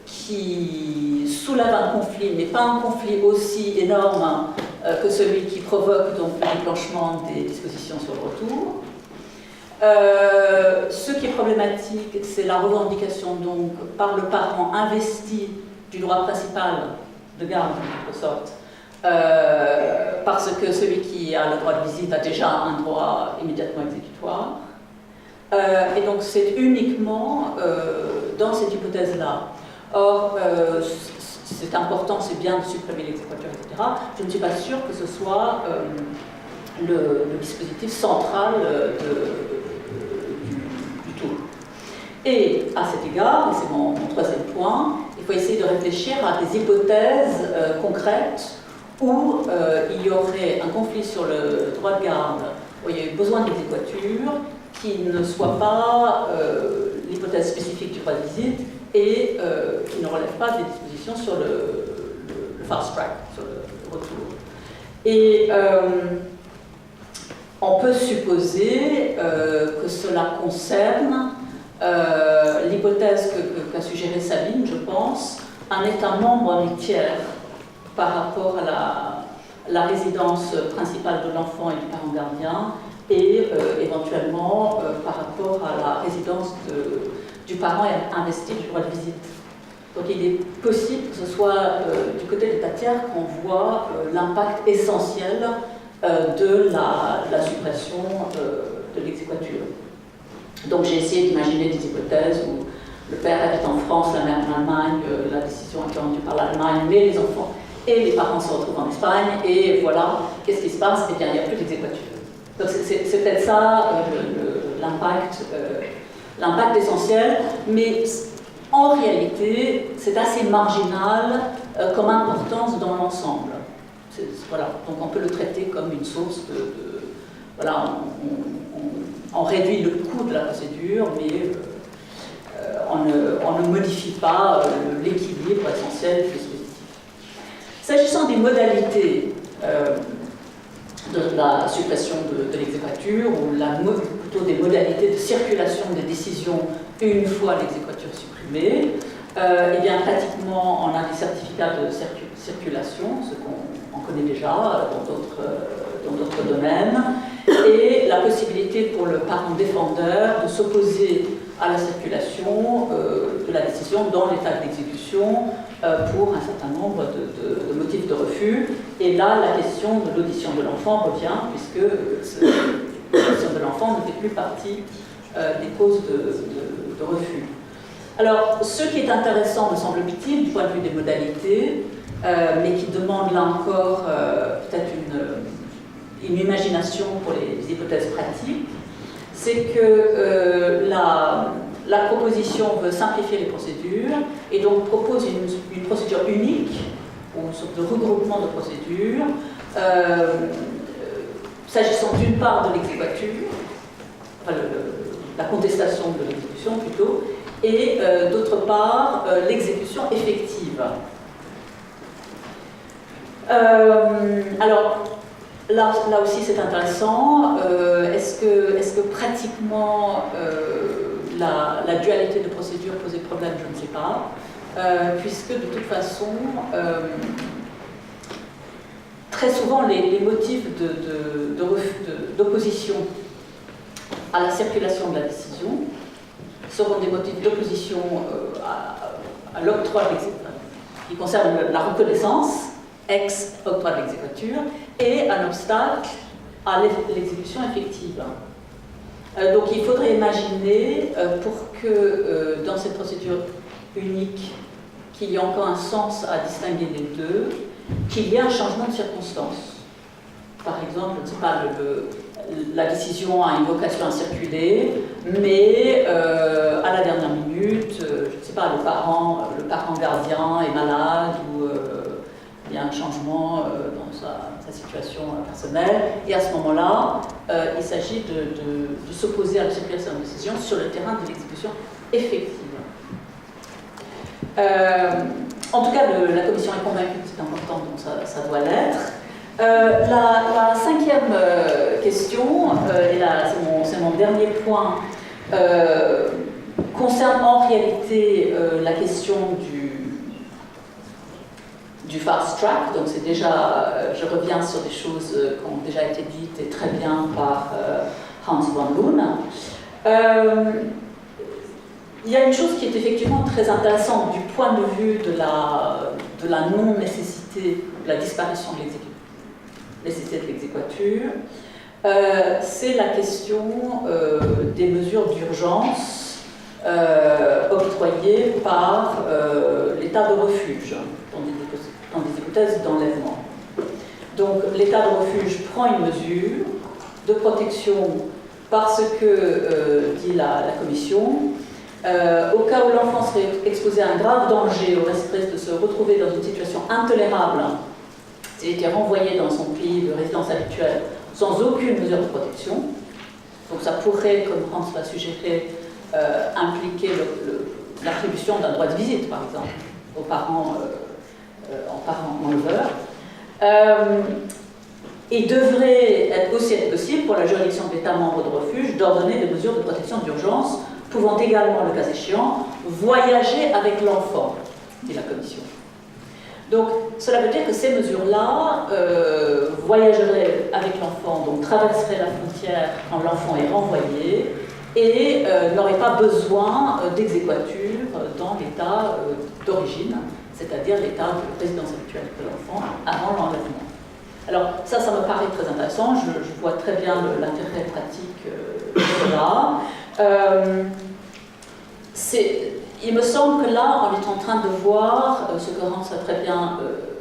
qui soulève un conflit, mais pas un conflit aussi énorme que celui qui provoque donc le déclenchement des dispositions sur le retour. Ce qui est problématique, c'est la revendication donc par le parent investi du droit principal de garde, en quelque sorte, parce que celui qui a le droit de visite a déjà un droit immédiatement exécutoire. Et donc c'est uniquement dans cette hypothèse-là. Or, c'est important, c'est bien de supprimer l'exéquatur, etc. Je ne suis pas sûre que ce soit le dispositif central du tour. Et à cet égard, et c'est mon troisième point, il faut essayer de réfléchir à des hypothèses concrètes où il y aurait un conflit sur le droit de garde, où il y a eu besoin d'exéquatur, qui ne soit pas l'hypothèse spécifique du droit de visite et qui ne relève pas des dispositions sur le fast track, sur le retour. Et on peut supposer que cela concerne l'hypothèse qu'a suggérée Sabine, je pense, un État membre en tiers par rapport à la résidence principale de l'enfant et du parent gardien et éventuellement par rapport à la résidence du parent investi du droit de visite. Donc il est possible que ce soit du côté de l'État tiers qu'on voit l'impact essentiel de la suppression de l'exéquatur. Donc j'ai essayé d'imaginer des hypothèses où le père habite en France, la mère en Allemagne, la décision a été rendue par l'Allemagne, mais les enfants et les parents se retrouvent en Espagne, et voilà, qu'est-ce qui se passe? Eh bien, il n'y a plus d'exéquatur. Donc c'est peut-être ça l'impact essentiel, mais en réalité, c'est assez marginal comme importance dans l'ensemble. Voilà, donc on peut le traiter comme une source voilà, on réduit le coût de la procédure, mais on ne modifie pas l'équilibre essentiel du dispositif. S'agissant des modalités de la suppression de l'exéquatur, ou plutôt des modalités de circulation des décisions une fois l'exéquatur supprimée, eh bien pratiquement on a des certificats de circulation, ce qu'on connaît déjà dans d'autres domaines, et la possibilité pour le parent défendeur de s'opposer à la circulation de la décision dans l'état d'exécution pour un certain nombre de motifs de refus. Et là, la question de l'audition de l'enfant revient, puisque l'audition de l'enfant ne fait plus partie des causes de refus. Alors, ce qui est intéressant, me semble-t-il, du point de vue des modalités, mais qui demande là encore peut-être une imagination pour les hypothèses pratiques, c'est que la proposition veut simplifier les procédures et donc propose une procédure unique, ou une sorte de regroupement de procédures, s'agissant d'une part de l'exéquatur, enfin la contestation de l'exécution plutôt, et d'autre part l'exécution effective. Alors, là aussi c'est intéressant. Est-ce que pratiquement la dualité de procédure posait problème? Je ne sais pas. Puisque de toute façon, très souvent les motifs d'opposition à la circulation de la décision seront des motifs d'opposition à l'octroi de l'exéquatur, qui concernent la reconnaissance ex-octroi de l'exéquatur, et un obstacle à l'exécution effective. Donc il faudrait imaginer, pour que dans cette procédure unique, qu'il y ait encore un sens à distinguer les deux, qu'il y ait un changement de circonstance. Par exemple, je ne sais pas, la décision a une vocation à circuler, mais à la dernière minute, je ne sais pas, le parent gardien est malade, ou il y a un changement dans sa situation personnelle, et à ce moment-là, il s'agit de s'opposer à la circulation de décision sur le terrain de l'exécution effective. En tout cas, la Commission est convaincue que c'est important, donc ça doit l'être. La cinquième question, et là c'est mon dernier point, concerne en réalité la question du fast track. Donc c'est déjà, je reviens sur des choses qui ont déjà été dites et très bien par Hans von Loon. Il y a une chose qui est effectivement très intéressante du point de vue de la non-nécessité, de la disparition de nécessité de l'exéquature, c'est la question des mesures d'urgence octroyées par l'état de refuge dans des hypothèses d'enlèvement. Donc l'état de refuge prend une mesure de protection parce que, dit la Commission, au cas où l'enfant serait exposé à un grave danger, au risque de se retrouver dans une situation intolérable s'il était renvoyé dans son pays de résidence habituelle sans aucune mesure de protection. Donc ça pourrait, comme Hans l'a suggéré, impliquer l'attribution d'un droit de visite, par exemple, aux parents enleveurs. Il devrait aussi être possible pour la juridiction de l'État membre de refuge d'ordonner des mesures de protection d'urgence pouvant également, le cas échéant, voyager avec l'enfant, dit la Commission. Donc, cela veut dire que ces mesures-là voyageraient avec l'enfant, donc traverseraient la frontière quand l'enfant est renvoyé, et n'auraient pas besoin d'exéquature dans l'état d'origine, c'est-à-dire l'état de résidence habituelle de l'enfant avant l'enlèvement. Alors, ça me paraît très intéressant, je vois très bien l'intérêt pratique de cela. Il me semble que là, on est en train de voir, ce que Hans a très bien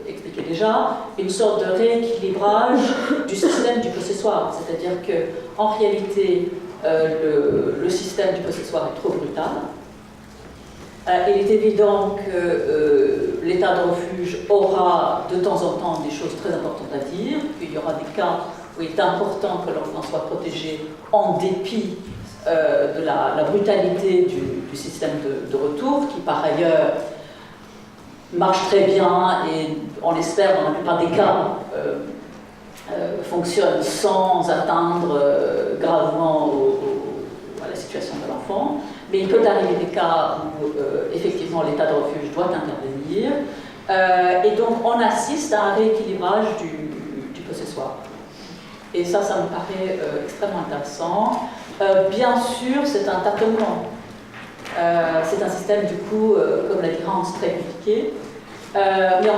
expliqué déjà, une sorte de rééquilibrage du système du possessoire. C'est-à-dire qu'en réalité, le système du possessoire est trop brutal. Il est évident que l'état de refuge aura de temps en temps des choses très importantes à dire, qu'il y aura des cas où il est important que l'enfant soit protégé en dépit de la brutalité du système de retour, qui par ailleurs marche très bien et on l'espère dans la plupart des cas fonctionne sans atteindre gravement à la situation de l'enfant. Mais il peut arriver des cas où effectivement l'état de refuge doit intervenir et donc on assiste à un rééquilibrage du possessoire. Et ça me paraît extrêmement intéressant. Bien sûr, c'est un tâtonnement. C'est un système, du coup, comme l'a dit Hans, très compliqué. Mais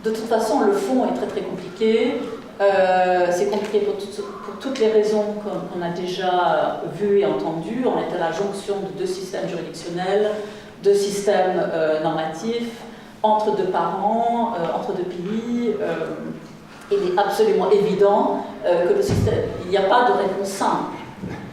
de toute façon, le fond est très très compliqué. C'est compliqué pour toutes les raisons qu'on a déjà vues et entendues. On est à la jonction de deux systèmes juridictionnels, deux systèmes normatifs, entre deux parents, entre deux pays. Il est absolument évident que le système, il n'y a pas de réponse simple.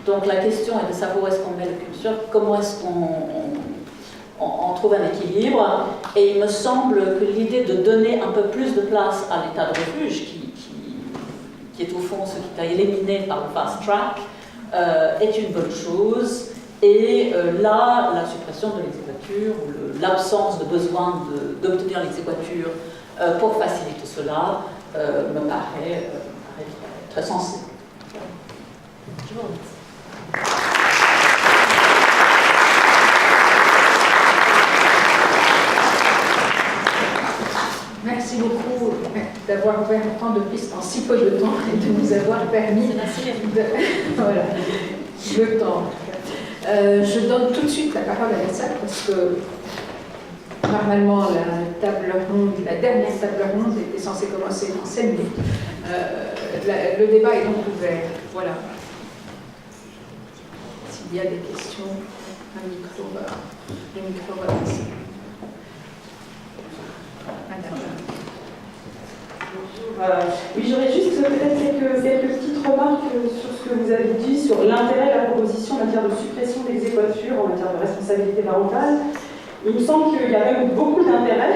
Donc la question est de savoir où est-ce qu'on met le curseur, comment est-ce qu'on trouve un équilibre. Et il me semble que l'idée de donner un peu plus de place à l'état de refuge, qui est au fond ce qui a éliminé par le fast track, est une bonne chose. Et là, la suppression de l'exéquature, ou l'absence de besoin d'obtenir l'exéquature pour faciliter cela, me paraît très sensé. Je vous remercie. Merci beaucoup d'avoir ouvert tant de pistes en si peu de temps et de nous avoir permis de... Voilà, le temps. Je donne tout de suite la parole à Elsa parce que normalement la dernière table ronde était censée commencer dans 5 minutes. Le débat est donc ouvert. Voilà. S'il y a des questions, le micro va passer. Oui, j'aurais juste peut-être quelques petites remarques sur ce que vous avez dit sur l'intérêt de la proposition en matière de suppression d'exéquature, en matière de responsabilité parentale. Il me semble qu'il y a même beaucoup d'intérêt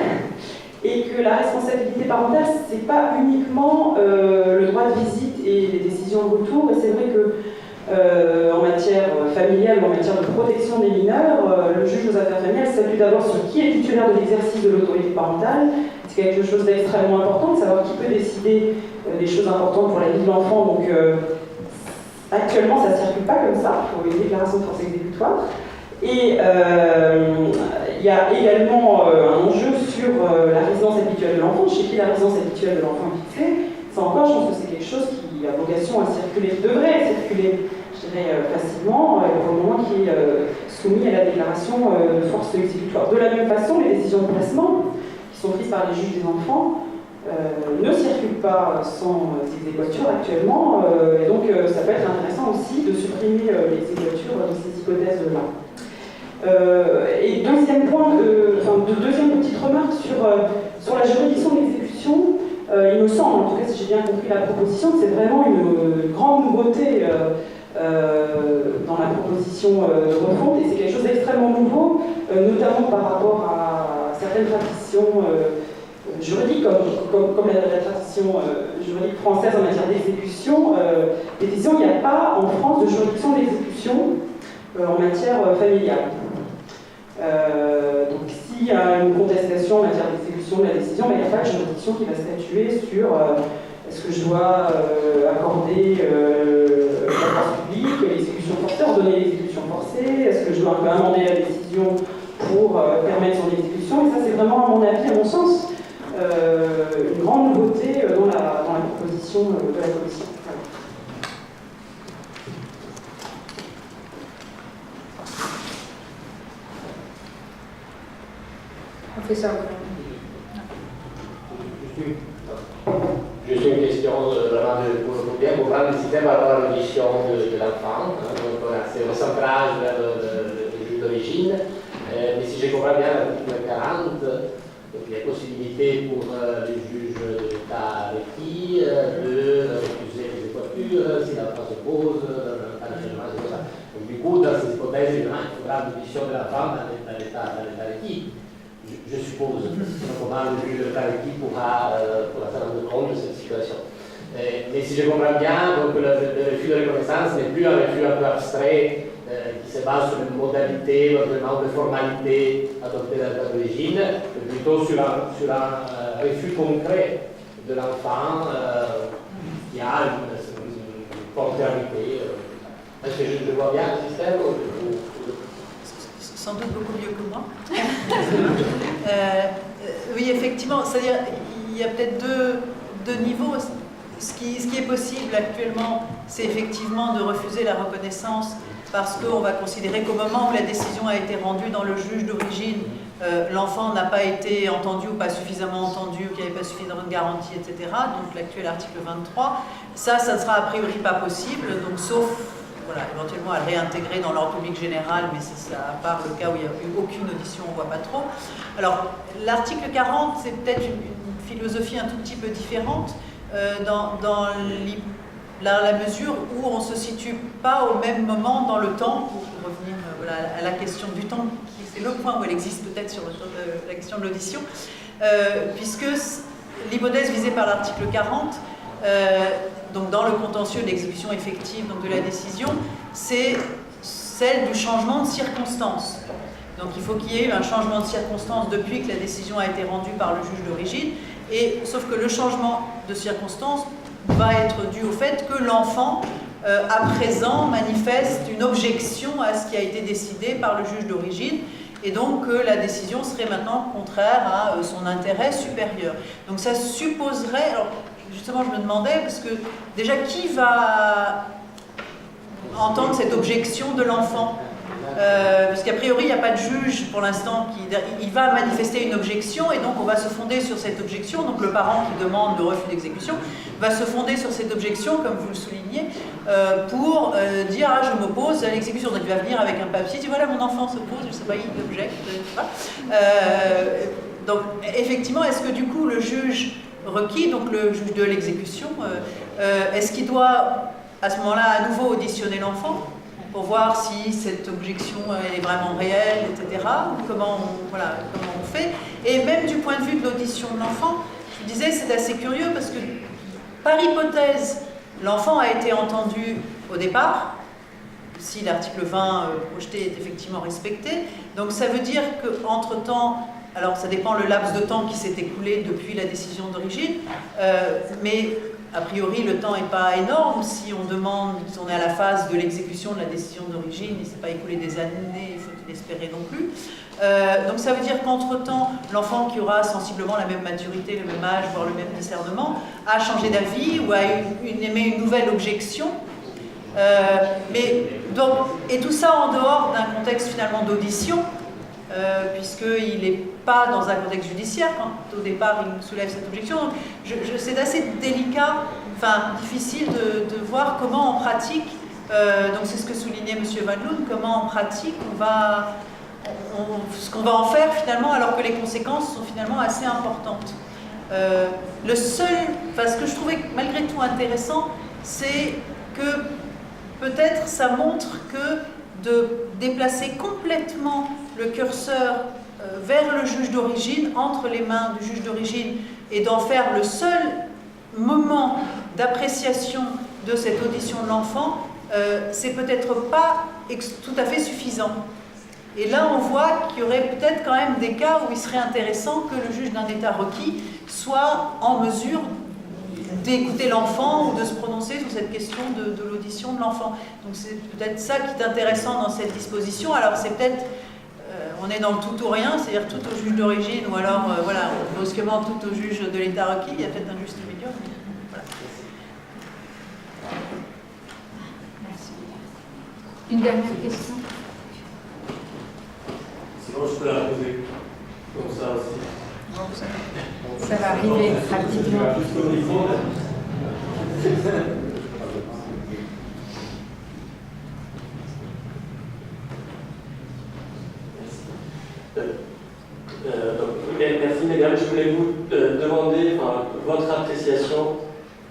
et que la responsabilité parentale, ce n'est pas uniquement le droit de visite et les décisions de retour. Et c'est vrai que en matière familiale ou en matière de protection des mineurs, le juge aux affaires familiales s'appuie d'abord sur qui est titulaire de l'exercice de l'autorité parentale. C'est quelque chose d'extrêmement important, de savoir qui peut décider des choses importantes pour la vie de l'enfant. Donc actuellement, ça ne circule pas comme ça, pour une déclaration de force exécutoire. Et il y a également un enjeu sur la résidence habituelle de l'enfant, chez qui la résidence habituelle de l'enfant est fixée. Ça encore, je pense que c'est quelque chose qui a vocation à circuler, devrait circuler, je dirais, facilement, pour le moment qui est soumis à la déclaration de force exécutoire. De la même façon, les décisions de placement, qui sont prises par les juges des enfants, ne circulent pas sans exéquatur actuellement, et donc ça peut être intéressant aussi de supprimer les exéquatures dans ces hypothèses-là. Et deuxième point, deuxième petite remarque sur la juridiction de l'exécution, il me semble, en tout cas si j'ai bien compris la proposition, que c'est vraiment une grande nouveauté dans la proposition de refonte, et c'est quelque chose d'extrêmement nouveau, notamment par rapport à certaines traditions juridiques, comme la tradition juridique française en matière d'exécution. Il n'y a pas en France de juridiction d'exécution en matière familiale. Donc s'il y a une contestation en matière d'exécution de la décision, il n'y a pas de juridiction qui va statuer sur est-ce que je dois accorder la force publique, l'exécution forcée, ordonner l'exécution forcée, est-ce que je dois un peu amender la décision pour permettre son exécution. Et ça, c'est vraiment, à mon avis, à mon sens, une grande nouveauté dans la proposition de la Commission. Voilà. On fait ça. Juste une question vraiment pour bien comprendre le système par rapport à l'audition de l'enfant. Donc c'est le centrage vers le juge d'origine. Mais si je comprends bien l'article 40, donc il y a possibilité pour le juge de l'État requis de refuser l'exéquature si l'enfant se pose dans un cas de changement, c'est comme ça. Donc du coup, dans ces hypothèses, évidemment, il faudra l'audition de l'enfant dans l'État requis. Je suppose, comment le juge de l'État requis pourra se rendre compte de cette situation. Mais si je comprends bien, donc le refus de reconnaissance n'est plus un refus un peu abstrait qui se base sur une modalité, éventuellement de formalité adoptée dans l'État d'origine, mais plutôt sur un refus concret de l'enfant qui a une portabilité. Est-ce que je vois bien le système sans doute beaucoup mieux que moi. Oui, effectivement, c'est-à-dire il y a peut-être deux niveaux. Ce qui est possible actuellement, c'est effectivement de refuser la reconnaissance parce qu'on va considérer qu'au moment où la décision a été rendue dans le juge d'origine, l'enfant n'a pas été entendu ou pas suffisamment entendu, ou qu'il n'y avait pas suffisamment de garantie, etc. Donc l'actuel article 23, ça ne sera a priori pas possible, donc sauf voilà, éventuellement à le réintégrer dans l'ordre public général, mais c'est ça, à part le cas où il n'y a eu aucune audition, on ne voit pas trop. Alors, l'article 40, c'est peut-être une philosophie un tout petit peu différente, dans la mesure où on ne se situe pas au même moment dans le temps, pour revenir voilà, à la question du temps, c'est le point où elle existe peut-être sur la question de l'audition, puisque l'hypothèse visée par l'article 40, donc dans le contentieux de l'exécution effective donc de la décision, c'est celle du changement de circonstance. Donc il faut qu'il y ait eu un changement de circonstance depuis que la décision a été rendue par le juge d'origine, et sauf que le changement de circonstance va être dû au fait que l'enfant, à présent, manifeste une objection à ce qui a été décidé par le juge d'origine, et donc que la décision serait maintenant contraire à son intérêt supérieur. Donc ça supposerait... Alors, justement, je me demandais, parce que déjà, qui va entendre cette objection de l'enfant parce qu'a priori, il n'y a pas de juge pour l'instant il va manifester une objection, et donc on va se fonder sur cette objection. Donc le parent qui demande le refus d'exécution va se fonder sur cette objection, comme vous le soulignez, pour dire « Ah, je m'oppose à l'exécution ». Donc il va venir avec un papier, il dit « Voilà, mon enfant s'oppose, je ne sais pas, il objecte, je ne sais pas ». Donc effectivement, est-ce que du coup le juge requis, donc le juge de l'exécution, est-ce qu'il doit à ce moment-là à nouveau auditionner l'enfant pour voir si cette objection est vraiment réelle, etc. Comment on fait. Et même du point de vue de l'audition de l'enfant, je disais, c'est assez curieux parce que, par hypothèse, l'enfant a été entendu au départ, si l'article 20 projeté est effectivement respecté. Donc ça veut dire qu'entre-temps, alors ça dépend le laps de temps qui s'est écoulé depuis la décision d'origine, mais a priori, le temps n'est pas énorme. Si on demande, si on est à la phase de l'exécution de la décision d'origine, il ne s'est pas écoulé des années, il faut l'espérer non plus. Donc ça veut dire qu'entre-temps, l'enfant qui aura sensiblement la même maturité, le même âge, voire le même discernement, a changé d'avis ou a émis une nouvelle objection. Et tout ça en dehors d'un contexte finalement d'audition, puisqu'il n'est pas dans un contexte judiciaire quand au départ il soulève cette objection. Donc c'est assez délicat, enfin difficile de voir comment en pratique, donc c'est ce que soulignait M. Van Loon, comment en pratique ce qu'on va en faire finalement, alors que les conséquences sont finalement assez importantes. Ce que je trouvais malgré tout intéressant, c'est que peut-être ça montre que de déplacer complètement le curseur vers le juge d'origine, entre les mains du juge d'origine, et d'en faire le seul moment d'appréciation de cette audition de l'enfant, c'est peut-être pas tout à fait suffisant. Et là, on voit qu'il y aurait peut-être quand même des cas où il serait intéressant que le juge d'un état requis soit en mesure d'écouter l'enfant ou de se prononcer sur cette question de l'audition de l'enfant. Donc c'est peut-être ça qui est intéressant dans cette disposition. Alors c'est peut-être, on est dans le tout ou rien, c'est-à-dire tout au juge d'origine, ou alors voilà, brusquement tout au juge de l'état requis, il y a peut-être un juste milieu. Voilà. Merci. Une dernière question? Sinon, je peux la poser comme ça aussi. Ça va arriver rapidement. Merci mesdames, je voulais vous demander votre appréciation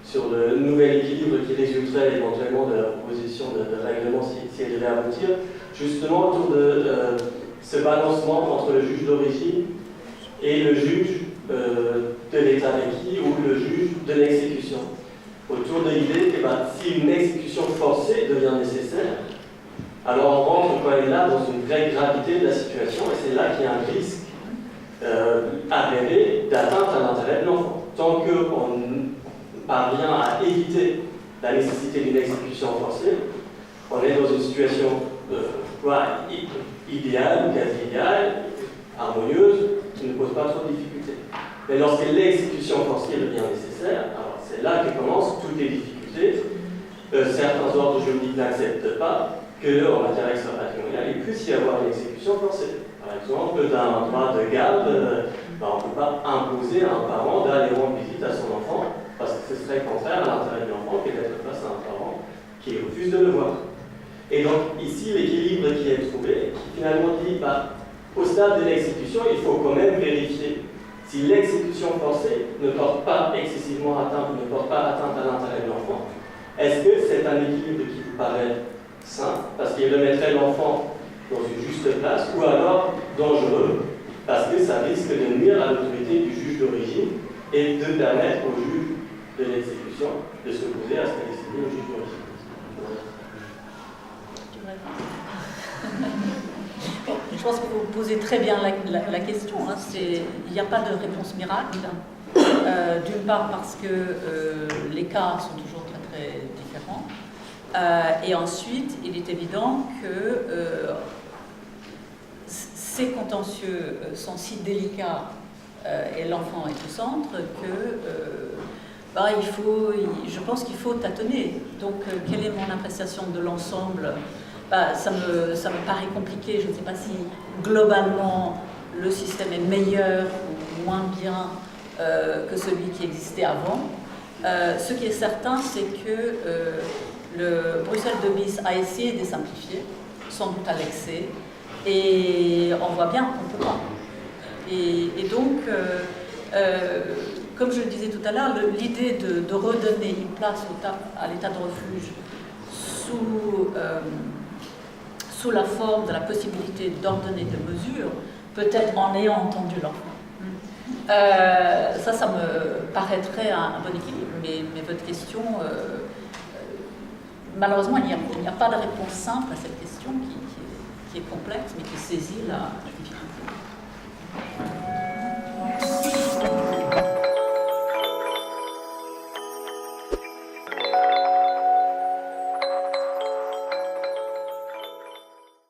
sur le nouvel équilibre qui résulterait éventuellement de la proposition de règlement si elle devait aboutir, justement autour de ce balancement entre le juge d'origine et le juge de l'état requis ou le juge de l'exécution. Autour de l'idée que si une exécution forcée devient nécessaire, alors on rentre quand même là dans une vraie gravité de la situation, et c'est là qu'il y a un risque avéré d'atteinte à l'intérêt de l'enfant. Tant qu'on parvient à éviter la nécessité d'une exécution forcée, on est dans une situation idéale ou quasi idéale, harmonieuse, qui ne pose pas trop de difficultés. Mais lorsque l'exécution forcée devient nécessaire, alors c'est là que commencent toutes les difficultés. Certains ordres juridiques n'acceptent pas qu'en matière extrapatrimoniale, il puisse y avoir une exécution forcée. Par exemple, d'un droit de garde, on ne peut pas imposer à un parent d'aller rendre visite à son enfant parce que ce serait contraire à l'intérêt de l'enfant que d'être face à un parent qui refuse de le voir. Et donc, ici, l'équilibre qui est trouvé, qui finalement dit, au stade de l'exécution, il faut quand même vérifier si l'exécution forcée ne porte pas excessivement atteinte ou ne porte pas atteinte à l'intérêt de l'enfant. Est-ce que c'est un équilibre qui vous paraît sain, parce qu'il remettrait l'enfant dans une juste place, ou alors dangereux, parce que ça risque de nuire à l'autorité du juge d'origine et de permettre au juge de l'exécution de s'opposer à ce qu'a décidé le juge d'origine? Je pense que vous posez très bien la question. Il n'y a pas de réponse miracle. D'une part parce que les cas sont toujours très très différents. Et ensuite, il est évident que ces contentieux sont si délicats et l'enfant est au centre que je pense qu'il faut tâtonner. Donc, quelle est mon appréciation de l'ensemble? Ça me paraît compliqué. Je ne sais pas si globalement le système est meilleur ou moins bien que celui qui existait avant. Ce qui est certain, c'est que le Bruxelles 2 bis a essayé de simplifier, sans doute à l'excès, et on voit bien qu'on ne peut pas. Et donc, comme je le disais tout à l'heure, l'idée de redonner une place à l'état de refuge sous la forme de la possibilité d'ordonner des mesures, peut-être en ayant entendu l'enfant. Ça me paraîtrait un bon équilibre, mais votre question, malheureusement, il n'y a pas de réponse simple à cette question qui est complexe, mais qui saisit la difficulté.